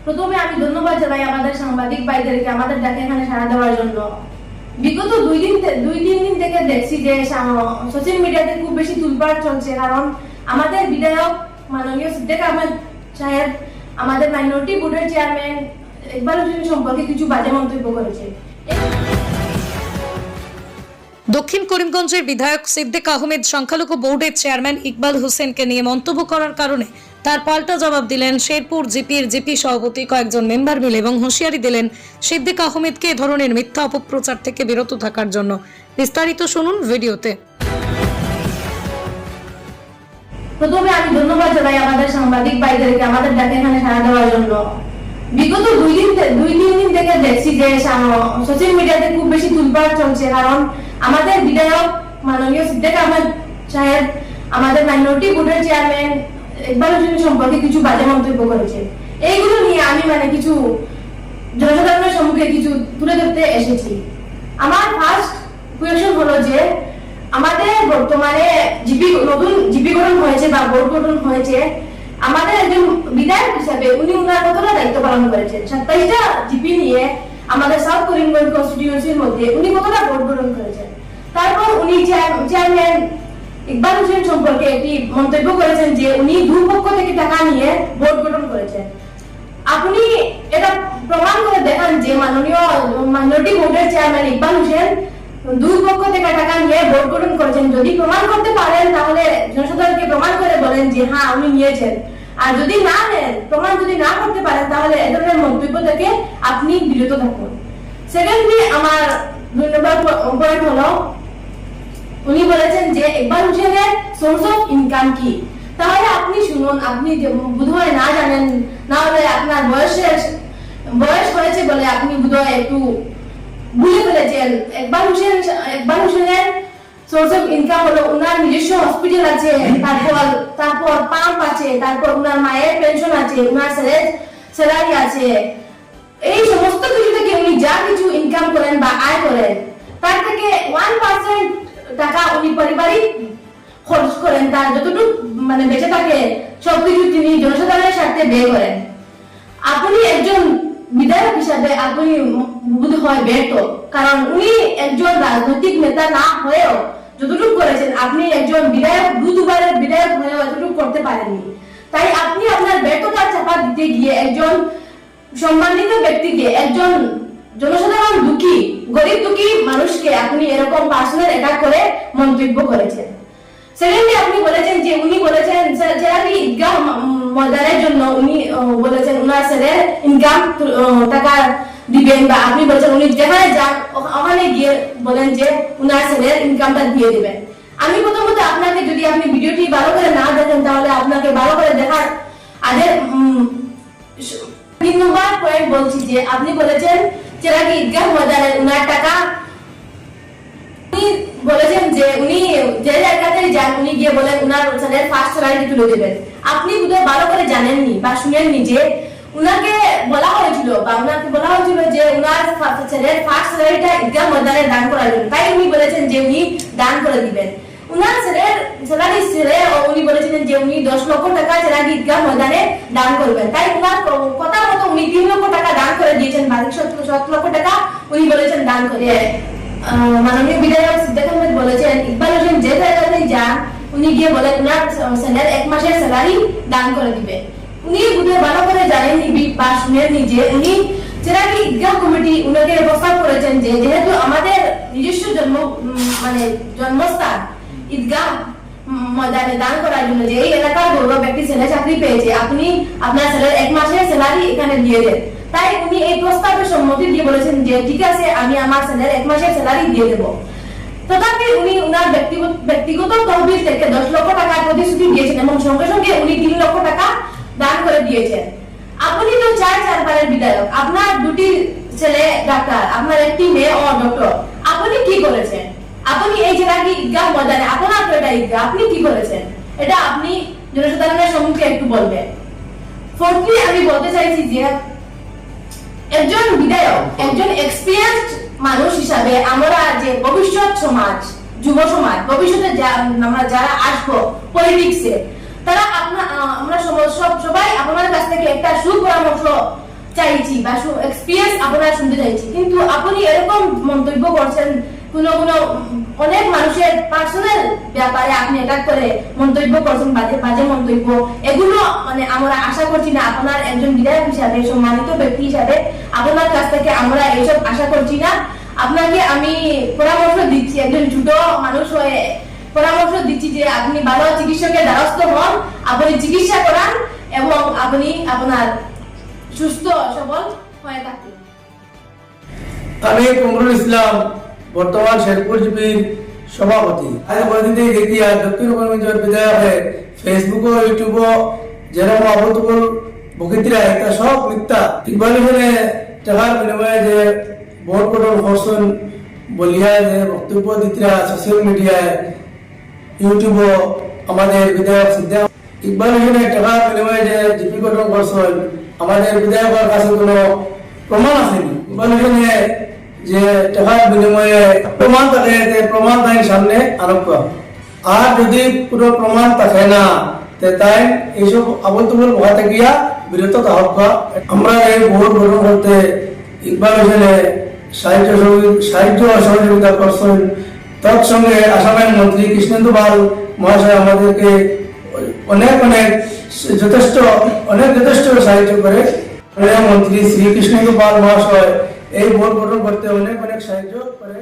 প্রথমে আমি ধন্যবাদ জানাই আমাদের সাংবাদিক ভাইদেরকে আমাদের ডাকে এখানে সাড়া দেওয়ার জন্য। বিগত দুই তিন দিন থেকে দেখছি যে সোশ্যাল মিডিয়াতে খুব বেশি তুলপাড় চলছে, কারণ আমাদের বিধায়ক মাননীয় সিদ্দিক আহমেদ সাহেব আমাদের মাইনরিটি বোর্ডের চেয়ারম্যান ইকবাল হোসেন সম্পর্কে কিছু বাজে মন্তব্য করেছে। দক্ষিণ করিমগঞ্জের বিধায়ক সিদ্দিক আহমেদ সংখ্যালঘু বোর্ডের চেয়ারম্যান ইকবাল হোসেনকে নিয়ে মন্তব্য করার কারণে তার পাল্টা জবাব দিলেন শেরপুর জিপির জিপি সভাপতি কয়েকজন মেম্বার মিলে এবং হুঁশিয়ারি দিলেন সিদ্দিক আহমেদকে এ ধরনের মিথ্যা অপপ্রচার থেকে বিরত থাকার জন্য। বিস্তারিত শুনুন ভিডিওতে। প্রথমে আমি ধন্যবাদ জানাই আমাদের সাংবাদিক ভাইদেরকে আমাদের ডাকে এখানে সাড়া দেওয়ার জন্য। বিগত দুই তিন দিন থেকে দেখছি যে সোশ্যাল মিডিয়াতে খুব বেশি তুলপাড় চলছে, কারণ আমাদের বিধায়ক মাননীয় সিদ্দিক আহমেদ সাহেব আমাদের মাইনরিটি বোর্ডের চেয়ারম্যান ইকবাল হোসেন সম্পর্কে কিছু বাজে মন্তব্য করেছে। এইগুলো নিয়ে আমি কিছু জনসাধারণের সম্মুখে কিছু তুলে ধরতে এসেছি। আমার ফার্স্ট কোয়েশ্চন হলো যে আমাদের বর্তমানে নতুন জিপি গঠন হয়েছে বা বোর্ড গঠন হয়েছে, আমাদের একজন বিধায়ক হিসাবে উনি উনার কতটা দায়িত্ব পালন করেছেন। 27টা জিপি নিয়ে আমাদের সাউথ করিমগঞ্জ কনস্টিটিউয়েন্সির মধ্যে উনি কতটা বোর্ড গঠন করেছেন। তারপর উনি চেয়ারম্যান ইকবাল হোসেন সম্পর্কে একটি মন্তব্য করেছেন যে উনি দুপক্ষ থেকে টাকা নিয়ে বোর্ড গঠন করেছেন। আপনি এটা প্রমাণ করে দেখান যে মাননীয় মাইনরিটি বোর্ডের চেয়ারম্যান ইকবাল হোসেন দুই পক্ষ থেকে টাকা নিয়ে বোর্ড গঠন করেছেন। যদি প্রমাণ করতে পারেন তাহলে জনসাধারণকে প্রমাণ করে বলেন যে হ্যাঁ উনি নিয়েছেন, আর যদি না নেন, প্রমাণ যদি না করতে পারেন তাহলে এ ধরনের মন্তব্য থেকে আপনি বিরত থাকুন। সেকেন্ডলি আমার 2 নম্বর পয়েন্ট হলো উনি বলেছেন যে ইকবাল হোসেনের সোর্স অফ ইনকাম কি। তাহলে আপনি শুনুন, আপনি বোধহয় না জানেন, না হলে আপনার বয়স হয়েছে বলে আপনি বোধহয় একটু ভুলে ফেলেছেন। ইকবাল হোসেনের সোর্স অফ ইনকাম হলো উনার নিজস্ব হসপিটাল আছে, তারপর পাম্প আছে, তারপর উনার মায়ের পেনশন আছে, উনার স্যালারি আছে। এই সমস্ত কিছু থেকে উনি যা কিছু ইনকাম করেন বা আয় করেন তার থেকে 1% টাকা উনি পারিবারিক খরচ করেন, তার যতটুকু বেঁচে থাকে সবকিছু তিনি জনসাধারণের স্বার্থে ব্যয় করেন। আপনি একজন বিধায়ক হিসাবে আপনি বোধহয় ব্যর্থ, কারণ উনি একজন রাজনৈতিক নেতা না হয়েও যতটুকু করেছেন, আপনি একজন বিধায়ক দুবারের বিধায়ক হয়েও এতটুকু করতে পারেননি। তাই আপনি আপনার ব্যর্থতা চাপা দিতে গিয়ে একজন সম্মানিত ব্যক্তিকে, একজন জনসাধারণ গরিব দুঃখী মানুষকে আপনি এরকম পার্সোনাল অ্যাটাক করে মন্তব্য করেছেন। সেকেন্ডলি আপনি বলেছেন যে উনি বলেছেন যারা ঈদগাহ ময়দানের জন্য উনি বলেছেন উনার ছেলের ইনকাম টাকা দিবেন, বা আপনি বলেছেন উনি যেখানে যান ওখানে গিয়ে বলেন যে উনার ছেলের ইনকামটা দিয়ে দিবেন। আমি প্রথমত আপনাকে, যদি আপনি ভিডিওটি ভালো করে না দেখেন তাহলে আপনাকে ভালো করে দেখার আগে 3 নম্বর পয়েন্ট বলছি যে আপনি বলেছেন চেরাগি ঈদগাহ ময়দানের উনার টাকা, উনি বলেছেন যে উনি যে জায়গাতে যান উনি গিয়ে বলেন উনার ছেলের ফার্স্ট স্যালারি তুলে দেবেন। আপনি বোধহয় ভালো করে জানেননি বা শুনেননি যে উনাকে বলা হয়েছিল যে উনার ছেলের ফার্স্ট স্যালারিটা ঈদগাহ ময়দানে দান করার জন্য, তাই উনি বলেছেন যে উনি দান করে দিবেন। উনার ছেলের স্যালারি ছেড়ে উনি বলেছিলেন যে উনি 10 লক্ষ টাকা চেরাগি ঈদগাহ ময়দানে দান করবেন। তাই উনার কথা মতো উনি 3 লক্ষ টাকা দান করে দিয়েছেন, বাকি 7 লক্ষ টাকা উনি বলেছেন দান করে। মাননীয় বিধায়ক সিদ্দিক আহমেদ বলেছেন ইকবাল হোসেন যে জায়গাতে যান উনি গিয়ে বলেন উনার ছেলের 1 মাসের স্যালারি দান করে দিবে। উনি বোধহয় ভালো করে জানেননি বা শুনেননি যে উনি চেরাগি ঈদগাহ কমিটি উনাকে প্রস্তাব করেছেন যে যেহেতু আমাদের নিজস্ব জন্মস্থান ঈদগাহ ময়দানে দান করার জন্য, যে এই এলাকার গৌরব ব্যক্তি ছেলে চাকরি পেয়েছে, আপনি আপনার ছেলের 1 মাসের স্যালারি এখানে দিয়ে দেন। তাই উনি এই প্রস্তাবে সম্মতি দিয়ে বলেছেন যে ঠিক আছে, আমি আমার ছেলের 1 মাসের স্যালারি দিয়ে দেব। তথাপি উনি উনার ব্যক্তিগত তহবিল থেকে 10 লক্ষ টাকার প্রতিশ্রুতি দিয়েছেন এবং সঙ্গে সঙ্গে উনি 3 লক্ষ টাকা দান করে দিয়েছেন। আপনি তো 4 বিধায়ক, আপনার 2টি ছেলে ডাক্তার, আপনার একটি মেয়ে ও ডক্টর, আপনি কি করেছেন? আপনি এই চেরাগি ঈদগাহ ময়দানে আপনার তো এটা ঈদগাহ, আপনি কি করেছেন? এটা আপনি জনসাধারণের সম্মুখে একটু বলবেন। ফোর্থলি আমি বলতে চাইছি যে একজন বিধায়ক, একজন এক্সপেরিয়েন্সড মানুষ হিসাবে আমরা যে ভবিষ্যৎ সমাজ, যুব সমাজ, ভবিষ্যতে আমরা যারা আসবো পলিটিক্সে, তারা আমরা সবাই আপনার কাছ থেকে একটা সুপরামর্শ চাইছি বা এক্সপিরিয়েন্স আপনারা শুনতে চাইছি, কিন্তু আপনি এরকম মন্তব্য করছেন কোনো অনেক মানুষের পার্সোনাল ব্যাপারে আপনি এটা করে মন্তব্য করছেন, বাজে বাজে মন্তব্য। এগুলো মানে আমরা আশা করছি না, আপনার একজন বিধায়ক হিসাবে, সম্মানিত ব্যক্তি হিসাবে আপনার কাছ থেকে আমরা এইসব আশা করছি না। আপনাকে আমি পরামর্শ দিচ্ছি, একজন ছোট মানুষ হয়ে পরামর্শ দিচ্ছি যে আপনি ভালো চিকিৎসকের দ্বারস্থ হন, আপনি চিকিৎসা করান এবং আপনি আপনার সুস্থ সবল হয়ে থাকুন। আমি কমরুল ইসলাম, বর্তমান শেরপুর জিপির সভাপতি। আজ কয়েকদিন থেকে দেখি আর দক্ষিণ করিমগঞ্জের বিধায়কে ফেসবুক ও ইউটিউব যেরকম আবুতুল বকিতরা এটা সব মিথ্যা। ইকবাল হোসেনে টাকার বিনিময়ে যে ভোট গঠন করছেন বলিয়া যে বক্তব্য দিতরা সোশ্যাল মিডিয়ায় ইউটিউব আমাদের বিধায়ক সিদ্ধান্ত ইকবাল হোসেনে টাকার বিনিময়ে যে জিপি গঠন করছেন আমাদের বিধায়কের কাছে কোনো প্রমাণ আসেনি। ইকবাল হোসেনে যে টাকার বিনিময়ে প্রমাণ থাকে, প্রমাণ তাই সামনে আরোপ করা। আর যদি কোনো প্রমাণ থাকে না তাই এইসব আবল তুবল কথা গিয়া বিরত থাকা। আমরা এই ভোট গঠন করতে ইকবাল হোসেনে সাহায্য সহযোগিতা করছেন। তৎসঙ্গে আসামের মন্ত্রী কৃষ্ণেন্দু পাল মহাশয় আমাদেরকে অনেক যথেষ্ট সাহায্য করে। মন্ত্রী শ্রী কৃষ্ণেন্দু পাল মহাশয় এই ভোট গঠন করতে অনেক সাহায্য করে।